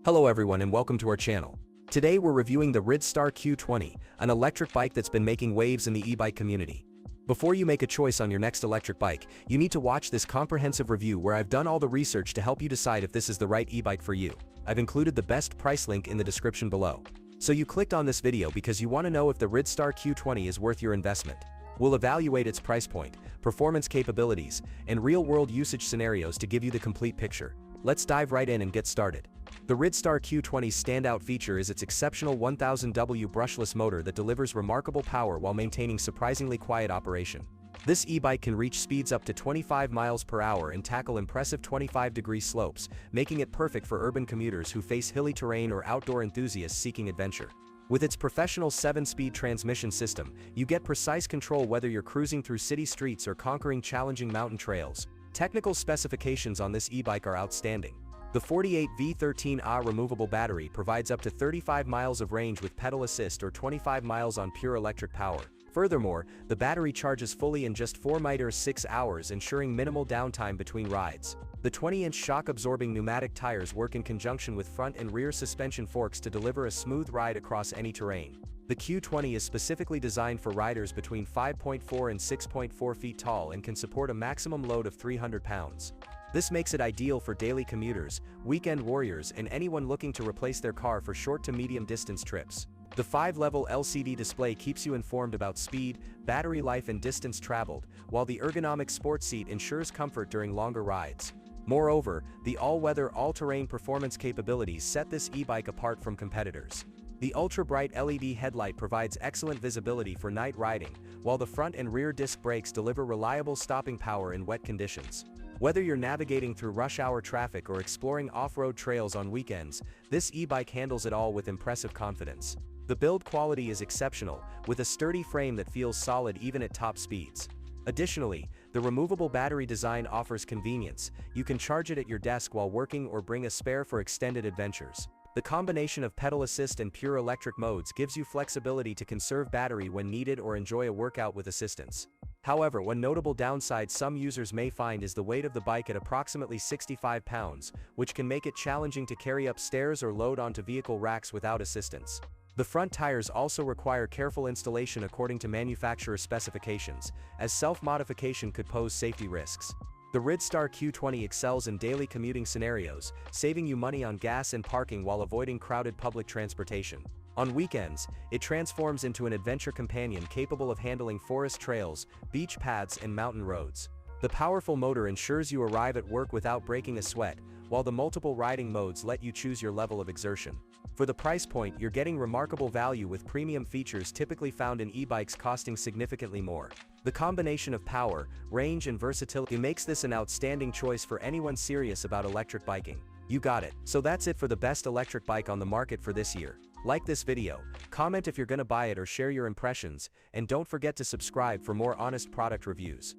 Hello everyone and welcome to our channel. Today we're reviewing the RIDSTAR Q20, an electric bike that's been making waves in the e-bike community. Before you make a choice on your next electric bike, you need to watch this comprehensive review where I've done all the research to help you decide if this is the right e-bike for you. I've included the best price link in the description below. So you clicked on this video because you want to know if the RIDSTAR Q20 is worth your investment. We'll evaluate its price point, performance capabilities, and real-world usage scenarios to give you the complete picture. Let's dive right in and get started. The RIDSTAR Q20's standout feature is its exceptional 1000W brushless motor that delivers remarkable power while maintaining surprisingly quiet operation. This e-bike can reach speeds up to 25 miles per hour and tackle impressive 25-degree slopes, making it perfect for urban commuters who face hilly terrain or outdoor enthusiasts seeking adventure. With its professional 7-speed transmission system, you get precise control whether you're cruising through city streets or conquering challenging mountain trails. Technical specifications on this e-bike are outstanding. The 48V13Ah removable battery provides up to 35 miles of range with pedal assist or 25 miles on pure electric power. Furthermore, the battery charges fully in just 4.6 hours, ensuring minimal downtime between rides. The 20-inch shock-absorbing pneumatic tires work in conjunction with front and rear suspension forks to deliver a smooth ride across any terrain. The Q20 is specifically designed for riders between 5.4 and 6.4 feet tall and can support a maximum load of 300 pounds. This makes it ideal for daily commuters, weekend warriors, and anyone looking to replace their car for short to medium distance trips. The 5-level LCD display keeps you informed about speed, battery life, and distance traveled, while the ergonomic sports seat ensures comfort during longer rides. Moreover, the all-weather, all-terrain performance capabilities set this e-bike apart from competitors. The ultra-bright LED headlight provides excellent visibility for night riding, while the front and rear disc brakes deliver reliable stopping power in wet conditions. Whether you're navigating through rush-hour traffic or exploring off-road trails on weekends, this e-bike handles it all with impressive confidence. The build quality is exceptional, with a sturdy frame that feels solid even at top speeds. Additionally, the removable battery design offers convenience. You can charge it at your desk while working or bring a spare for extended adventures. The combination of pedal assist and pure electric modes gives you flexibility to conserve battery when needed or enjoy a workout with assistance. However, one notable downside some users may find is the weight of the bike at approximately 65 pounds, which can make it challenging to carry up stairs or load onto vehicle racks without assistance. The front tires also require careful installation according to manufacturer specifications, as self-modification could pose safety risks. The RIDSTAR Q20 excels in daily commuting scenarios, saving you money on gas and parking while avoiding crowded public transportation. On weekends, it transforms into an adventure companion capable of handling forest trails, beach paths, and mountain roads. The powerful motor ensures you arrive at work without breaking a sweat, while the multiple riding modes let you choose your level of exertion. For the price point, you're getting remarkable value with premium features typically found in e-bikes costing significantly more. The combination of power, range, and versatility makes this an outstanding choice for anyone serious about electric biking. You got it. So that's it for the best electric bike on the market for this year. Like this video, comment if you're gonna buy it or share your impressions, and don't forget to subscribe for more honest product reviews.